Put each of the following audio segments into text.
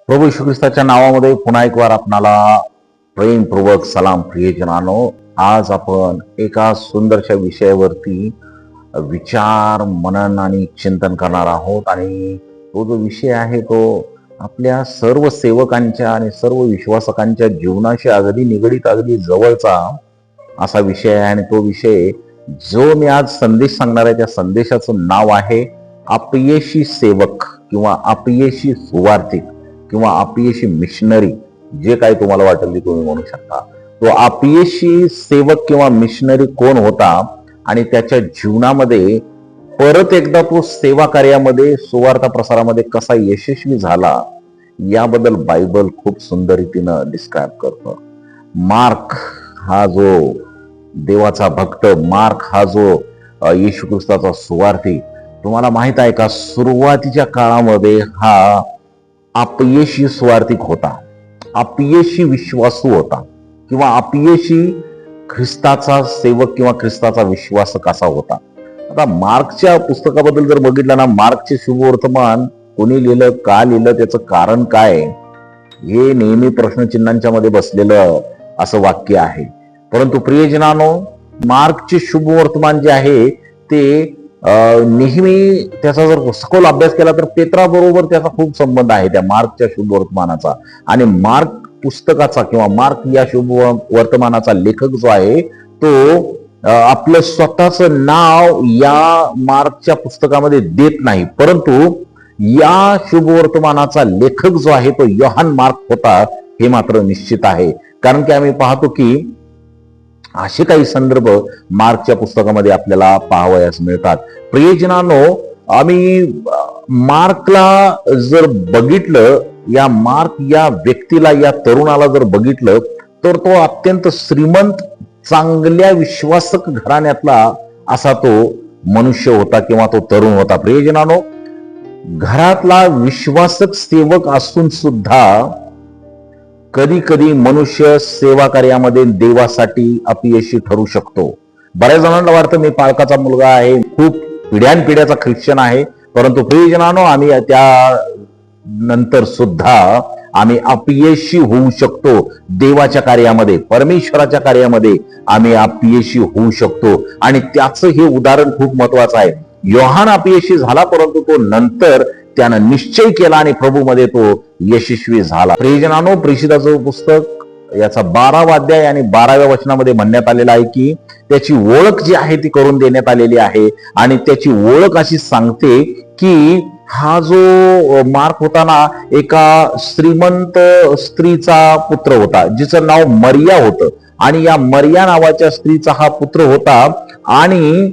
प्रभू येशू ख्रिस्ताच्या नावामध्ये पुन्हा एक वार आपणाला प्रेमपूर्वक सलाम प्रियजनानो. आज आपण एका सुंदरशा विषयावरती विचार मनन आणि चिंतन करणार आहोत. आणि तो जो विषय आहे तो आपल्या सर्व सेवकांच्या आणि सर्व विश्वासकांच्या जीवनाशी अगदी निगडीत, अगदी जवळचा असा विषय आहे. आणि तो विषय जो मी आज संदेश सांगणार आहे त्या संदेशाचं नाव आहे अपयशी सेवक किंवा अपयशी सुवार्थिक किंवा अपयशी मिशनरी. जे काही तुम्हाला वाटेल ते तुम्ही म्हणू शकता. तो अपयशी सेवक किंवा मिशनरी कोण होता आणि त्याच्या जीवनामध्ये परत एकदा तो सेवा कार्यामध्ये सुवार्ता प्रसारामध्ये कसा यशस्वी झाला याबद्दल बायबल खूप सुंदर रीतीनं डिस्क्राईब करतो. मार्क हा जो देवाचा भक्त, मार्क हा जो येशू ख्रिस्ताचा सुवार्थी, तुम्हाला माहित आहे का सुरुवातीच्या काळामध्ये हा अपयशी स्वार्थिक होता, अपयशी विश्वासू होता किंवा अपयशी ख्रिस्ताचा सेवक किंवा ख्रिस्ताचा विश्वासक असा होता. आता मार्कच्या पुस्तकाबद्दल जर बघितलं ना, मार्कचे शुभवर्तमान कोणी लिहिलं, का लिहिलं, त्याचं कारण काय, हे नेहमी प्रश्नचिन्हांच्या मध्ये बसलेलं असं वाक्य आहे. परंतु प्रियजनानो, मार्कचे शुभवर्तमान जे आहे ते नेहमी त्याचा जर सखोल अभ्यास केला तर पेत्राबरोबर त्याचा खूप संबंध आहे त्या मार्कच्या शुभवर्तमानाचा. आणि मार्क पुस्तकाचा किंवा मार्क या शुभवर्तमानाचा लेखक जो आहे तो आपलं स्वतःचं नाव या मार्कच्या पुस्तकामध्ये देत नाही, परंतु या शुभवर्तमानाचा लेखक जो आहे तो योहान मार्क होता हे मात्र निश्चित आहे. कारण की आम्ही पाहतो की असे काही संदर्भ मार्कच्या पुस्तकामध्ये आपल्याला पाहावयास मिळतात. प्रियजनानो, आम्ही मार्कला जर बघितलं, या मार्क या व्यक्तीला, या तरुणाला जर बघितलं तर तो अत्यंत श्रीमंत, चांगल्या विश्वासक घराण्यातला असा तो मनुष्य होता किंवा तो तरुण होता. प्रियजनानो, घरातला विश्वासक सेवक असून सुद्धा कधी कधी मनुष्य सेवा कार्यामध्ये देवासाठी अपयशी ठरू शकतो. बऱ्याच जणांना वाटतं मी पालकाचा मुलगा आहे, खूप पिढ्यानपिढ्याचा ख्रिश्चन आहे, परंतु प्रियजनानो आम्ही त्या नंतर सुद्धा आम्ही अपयशी होऊ शकतो. देवाच्या कार्यामध्ये, परमेश्वराच्या कार्यामध्ये आम्ही अपयशी होऊ शकतो. आणि त्याचं हे उदाहरण खूप महत्वाचं आहे. योहान अपयशी झाला, परंतु तो नंतर त्यानं निश्चय केला आणि प्रभूमध्ये तो यशस्वी झाला. प्रियजनानो, प्रेषिताचं पुस्तक याचा 12वा अध्याय आणि 12व्या वचनामध्ये म्हणण्यात आलेला आहे की त्याची ओळख जी आहे ती करून देण्यात आलेली आहे. आणि त्याची ओळख अशी सांगते की हा जो मार्क होता ना, एका श्रीमंत स्त्रीचा पुत्र होता जिचं नाव मरिया होतं. आणि या मरिया नावाच्या स्त्रीचा हा पुत्र होता. आणि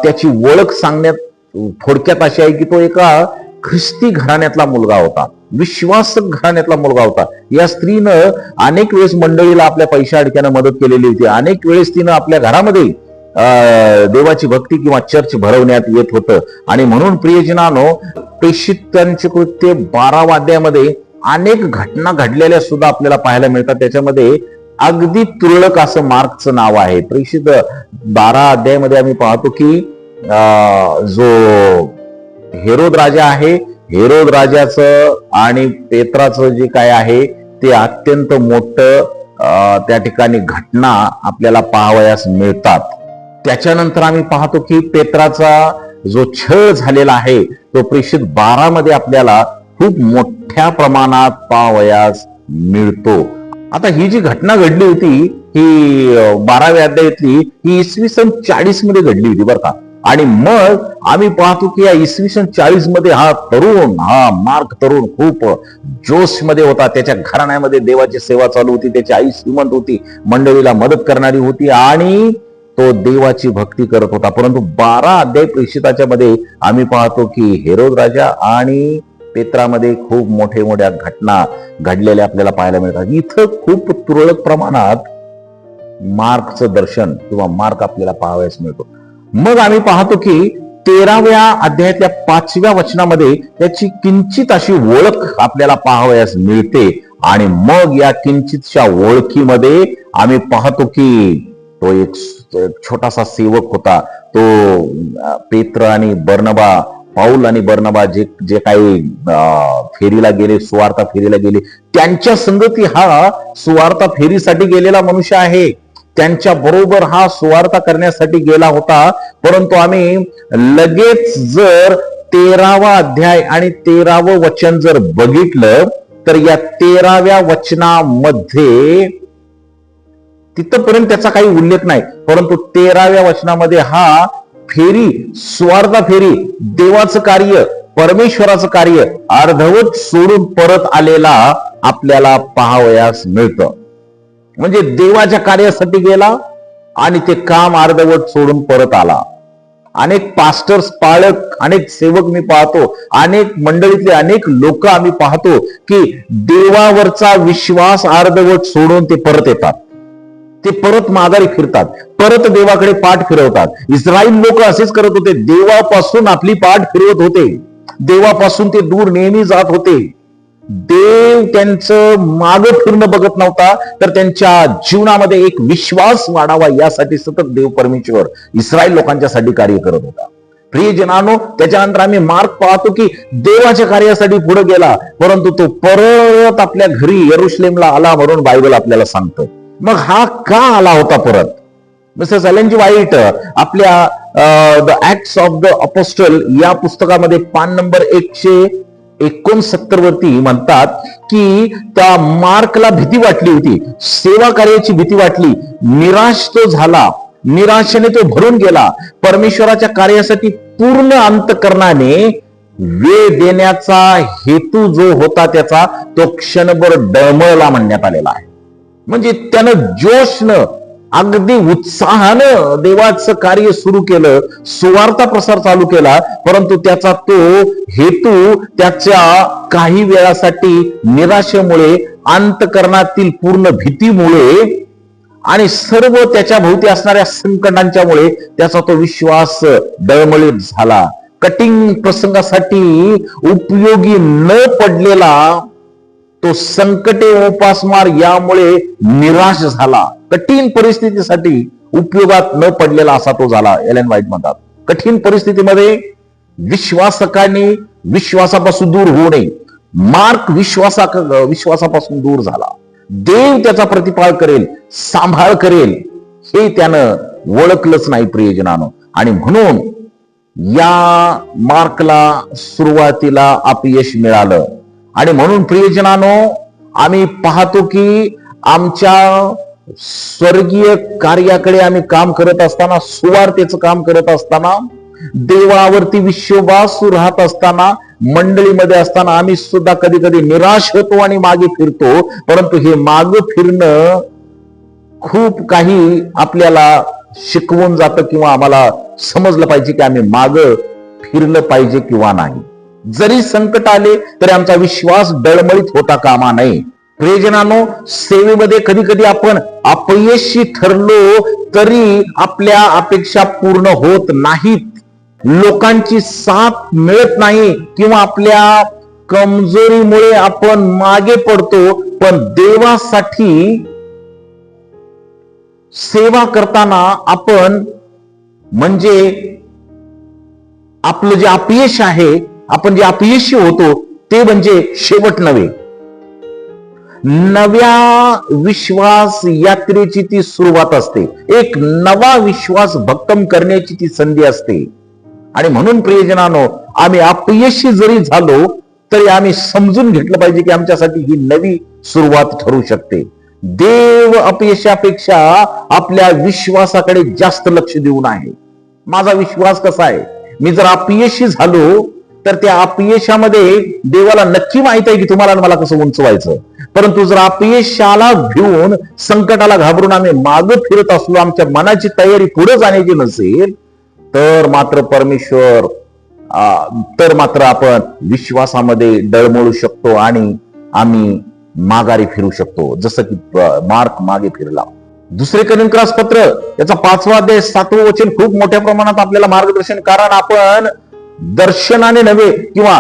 त्याची ओळख सांगण्यात थोडक्यात अशी आहे की तो एका ख्रिस्ती घराण्यातला मुलगा होता, विश्वासक घराण्यातला मुलगा होता. या स्त्रीनं अनेक वेळेस मंडळीला आपल्या पैशा अडक्यानं मदत केलेली होती. अनेक वेळेस तिनं आपल्या घरामध्ये देवाची भक्ती किंवा चर्च भरवण्यात येत होतं. आणि म्हणून प्रियजनानो, प्रेषितांचे कृत्य 12व्या अध्यायामध्ये अनेक घटना घडलेल्या सुद्धा आपल्याला पाहायला मिळतात. त्याच्यामध्ये अगदी तुरळक असं मार्कचं नाव आहे. प्रेषित 12 अध्यायामध्ये आम्ही पाहतो की जो हेरोद राजा आहे, हेरोद राजाचं आणि पेत्राचं जे काय आहे ते अत्यंत मोठं त्या ठिकाणी घटना आपल्याला पाहावयास मिळतात. त्याच्यानंतर आम्ही पाहतो की पेत्राचा जो छळ झालेला आहे तो प्रेषित 12 मध्ये आपल्याला खूप मोठ्या प्रमाणात पाहावयास मिळतो. आता ही जी घटना घडली होती ही 12व्या अध्यायातली ही इसवी सन 40 मध्ये घडली होती बरं का. आणि मग आम्ही पाहतो की या इसवी सन 40 मध्ये हा तरुण, हा मार्क तरुण खूप जोश मध्ये होता. त्याच्या घराण्यामध्ये देवाची सेवा चालू होती, त्याची आई श्रीमंत होती, मंडळीला मदत करणारी होती आणि तो देवाची भक्ती करत होता. परंतु 12 अध्याय प्रेषिताच्या मध्ये आम्ही पाहतो की हेरोद राजा आणि पेत्रामध्ये खूप मोठ्या घटना घडलेल्या आपल्याला पाहायला मिळतात. इथं खूप तुरळक प्रमाणात मार्कचं दर्शन किंवा मार्क आपल्याला पाहावयास मिळतो. मग आम्ही पाहतो की 13व्या अध्यायातल्या 5व्या वचनामध्ये त्याची किंचित अशी ओळख आपल्याला पाहावयास मिळते. आणि मग या किंचितशा ओळखीमध्ये आम्ही पाहतो की तो एक छोटासा सेवक होता, तो पेत्र आणि बर्नबा पाऊल आणि बर्नबा जे जे काही फेरीला गेले, सुवार्ता फेरीला गेले, त्यांच्या संगती हा सुवार्ता फेरीसाठी गेलेला मनुष्य आहे. त्यांच्या बरोबर हा सुवार्ता करण्यासाठी गेला होता. परंतु आम्ही लगेच जर 13वा अध्याय आणि 13वं वचन जर बघितलं तर या 13व्या वचनामध्ये तिथपर्यंत त्याचा काही उल्लेख नाही, परंतु 13व्या वचनामध्ये हा फेरी, सुवार्ता फेरी, देवाचं कार्य, परमेश्वराचं कार्य अर्धवट सोडून परत आलेला आपल्याला पाहावयास मिळतं. म्हणजे देवाच्या कार्यासाठी गेला आणि ते काम अर्धवट सोडून परत आला. अनेक पास्टर्स, पालक, अनेक सेवक मी पाहतो, अनेक मंडळीतले अनेक लोक आम्ही पाहतो की देवावरचा विश्वास अर्धवट सोडून ते परत येतात, ते परत माघारी फिरतात, परत देवाकडे पाठ फिरवतात. इस्रायल लोक असेच करत होते, देवापासून आपली पाठ फिरवत होते, देवापासून ते दूर नेहमी जात होते. देव त्यांचं मागं फिरणं बघत नव्हता, तर त्यांच्या जीवनामध्ये एक विश्वास वाढावा यासाठी सतत देव परमेश्वर इस्रायल लोकांच्यासाठी कार्य करत होता. प्रियजनांनो, त्याच्यानंतर आम्ही मार्क पाहतो की देवाच्या कार्यासाठी पुढे गेला, परंतु तो परत आपल्या घरी यरुशलेमला आला म्हणून बायबल आपल्याला सांगतं. मग हा का आला होता परत? मिस्टर एलेन जी व्हाईट आपल्या the acts of the apostle या पुस्तकामध्ये पान नंबर 169 वरती म्हणतात की त्या मार्कला भीती वाटली होती, सेवा कार्याची भीती वाटली, निराश तो झाला, निराशेने तो भरून गेला. परमेश्वराच्या कार्यासाठी पूर्ण अंतःकरणाने वेळ देण्याचा हेतू जो होता त्याचा तो क्षणभर डळमळला म्हणण्यात आलेला आहे. म्हणजे त्यानं जोशनं, अगदी उत्साहानं देवाचं कार्य सुरू केलं, सुवार्ता प्रसार चालू केला, परंतु त्याचा तो हेतू त्याच्या काही वेळासाठी निराशेमुळे, अंतःकरणातील पूर्ण भीतीमुळे आणि सर्व त्याच्या भोवती असणाऱ्या संकटांच्यामुळे त्याचा तो विश्वास डळमळीत झाला. कठीण प्रसंगासाठी उपयोगी न पडलेला तो संकटे, उपासमार यामुळे निराश झाला. कठीण परिस्थितीसाठी उपयोगात न पडलेला असा तो झाला. एलेन व्हाईट म्हणतात, कठीण परिस्थितीमध्ये विश्वासकांनी विश्वासापासून दूर होऊ नये. मार्क विश्वासापासून दूर झाला. देव त्याचा प्रतिपाळ करेल, सांभाळ करेल हे त्यानं ओळखलंच नाही प्रियजनानो. आणि म्हणून या मार्कला सुरुवातीला अपयश मिळालं. आणि म्हणून प्रियजनानो, आम्ही पाहतो की आमच्या स्वर्गीय कार्याकडे आम्ही काम करत असताना, सुवार्तेचं काम करत असताना, देवावरती विश्वास राहत असताना, मंडळीमध्ये असताना आम्ही सुद्धा कधी कधी निराश होतो आणि मागे फिरतो. परंतु हे मागे फिरणं खूप काही आपल्याला शिकवून जातं किंवा आम्हाला समजलं पाहिजे की आम्ही मागे फिरलं पाहिजे किंवा नाही. जरी संकट आले तरी आमचा विश्वास डळमळीत होता कामा नये. प्रियजनांनो, सेवेमध्ये कधी कधी आपण अपयशी ठरलो तरी आपल्या अपेक्षा पूर्ण होत नाहीत, लोकांची साथ मिळत नाही किंवा आपल्या कमजोरीमुळे आपण मागे पडतो. पण देवासाठी सेवा करताना आपण म्हणजे आपलं जे अपयश आहे, आपण जे अपयशी होतो ते म्हणजे शेवट नव्हे, नव्या विश्वास यात्रेची ती सुरुवात असते. एक नवा विश्वास भक्कम करण्याची ती संधी असते. आणि म्हणून प्रियजनांनो, आम्ही अपयशी जरी झालो तरी आम्ही समजून घेतलं पाहिजे की आमच्यासाठी ही नवी सुरुवात ठरू शकते. देव अपयशापेक्षा आपल्या विश्वासाकडे जास्त लक्ष देऊन आहे. माझा विश्वास कसा आहे? मी जर अपयशी झालो तर त्या अपयशामध्ये देवाला नक्की माहित आहे की तुम्हाला मला कसं उंचवायचं. परंतु जर अपयशाला भिवून, संकटाला घाबरून आम्ही मागं फिरत असलो, आमच्या मनाची तयारी पुढे जाण्याची नसेल, तर मात्र आपण विश्वासामध्ये डळमळू शकतो आणि आम्ही माघारी फिरू शकतो, जसं की मार्क मागे फिरला. दुसरे कोरिन्थियस पत्र याचा 5वा अध्याय 7वं वचन खूप मोठ्या प्रमाणात आपल्याला मार्गदर्शन, कारण आपण दर्शनाने नव्हे किंवा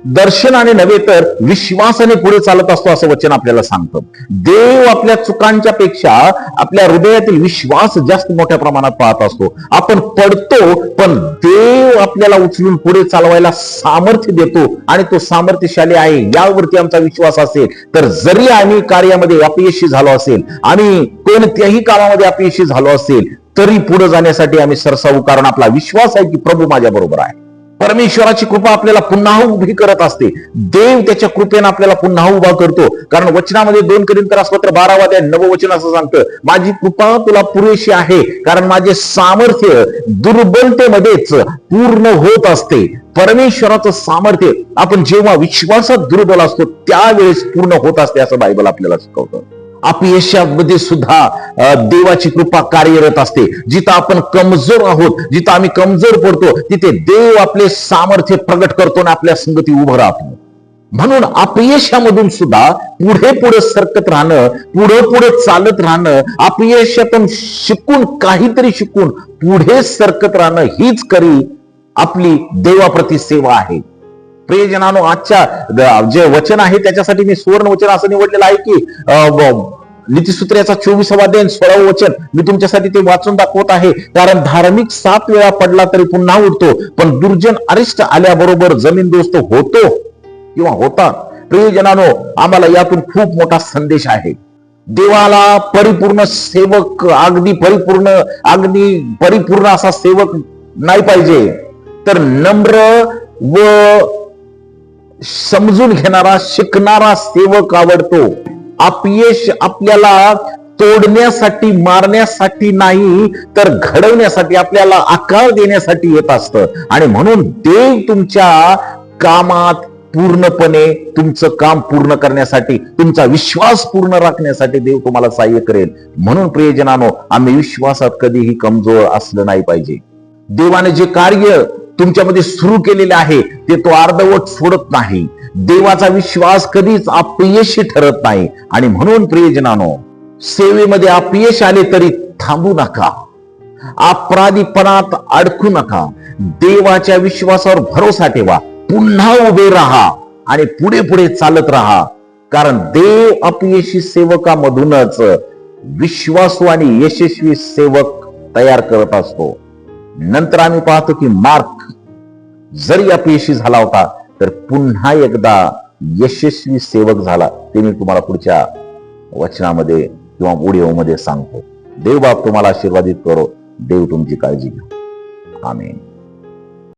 दर्शनाने नव्हे तर विश्वासाने पुढे चालत असतो असं वचन आपल्याला सांगतं. देव आपल्या चुकांच्या पेक्षा आपल्या हृदयातील विश्वास जास्त मोठ्या प्रमाणात पाहत असतो. आपण पडतो पण देव आपल्याला उचलून पुढे चालवायला सामर्थ्य देतो आणि तो सामर्थ्यशाली आहे यावरती आमचा विश्वास असेल तर जरी आम्ही कार्यामध्ये अपयशी झालो असेल, आम्ही कोणत्याही कामामध्ये अपयशी झालो असेल तरी पुढे जाण्यासाठी आम्ही सरसावू, कारण आपला विश्वास आहे की प्रभू माझ्या बरोबर आहे. परमेश्वराची कृपा आपल्याला पुन्हा उभी करत असते. देव त्याच्या कृपेने आपल्याला पुन्हा उभा करतो, कारण वचनामध्ये 2 कोरिंथपत्र 12 9 असं सांगतं, माझी कृपा तुला पुरेशी आहे कारण माझे सामर्थ्य दुर्बलतेमध्येच पूर्ण होत असते. परमेश्वराचं सामर्थ्य आपण जेव्हा विश्वासात दुर्बल असतो त्यावेळेस पूर्ण होत असते असं बायबल आपल्याला शिकवतं. अपयशामध्ये सुद्धा देवाची कृपा कार्यरत असते. जिथं आपण कमजोर आहोत, जिथं आम्ही कमजोर पडतो, तिथे देव आपले सामर्थ्य प्रगट करतो आणि आपल्या संगती उभं राहतो. म्हणून अपयशामधून सुद्धा पुढे पुढे सरकत राहणं, पुढे पुढे चालत राहणं, अपयशातून शिकून काहीतरी शिकून पुढे सरकत राहणं हीच खरी आपली देवाप्रती सेवा आहे. प्रियजनांनो, आजच्या जे वचन आहे त्याच्यासाठी मी सुवर्ण वचन असं निवडलेलं आहे की नीतिसूत्राचा 24वा अध्याय 16वे वचन मी तुमच्यासाठी ते वाचून दाखवत आहे. कारण धार्मिक 7 वेळा पडला तरी पुन्हा उठतो, पण दुर्जन अरिष्ट आल्याबरोबर जमीनदोस्त होतो किंवा होता. प्रियजनांनो, आम्हाला यातून खूप मोठा संदेश आहे. देवाला परिपूर्ण सेवक, अगदी परिपूर्ण असा सेवक नाही पाहिजे, तर नम्र व समजून घेणारा, शिकणारा सेवक आवडतो. अपयश आपल्याला तोडण्यासाठी, मारण्यासाठी नाही तर घडवण्यासाठी, आपल्याला आकार देण्यासाठी येत असतं. आणि म्हणून देव तुमच्या कामात पूर्णपणे, तुमचं काम पूर्ण करण्यासाठी, तुमचा विश्वास पूर्ण राखण्यासाठी देव तुम्हाला सहाय्य करेल. म्हणून प्रियजनांनो, आम्ही विश्वासात कधीही कमजोर असलं नाही पाहिजे. देवाने जे कार्य तुमच्यामध्ये सुरू केलेले आहे ते तो अर्धवट सोडत नाही. देवाचा विश्वास कधीच अपयशी ठरत नाही. आणि म्हणून प्रियजनांनो, सेवेमध्ये अपयश आले तरी थांबू नका, अपराधीपणात अडकू नका. देवाच्या विश्वासावर भरोसा ठेवा, पुन्हा उभे राहा आणि पुढे पुढे चालत राहा. कारण देव अपयशी सेवकामधूनच विश्वासू आणि यशस्वी सेवक तयार करत असतो. नंतर आम्ही पाहतो की मार्क जरी अपयशी झाला होता तर पुन्हा एकदा यशस्वी सेवक झाला. ते मी तुम्हाला पुढच्या वचनामध्ये किंवा व्हिडिओमध्ये सांगतो. देव बाप तुम्हाला आशीर्वादित करो. देव तुमची काळजी घ्या. आमेन.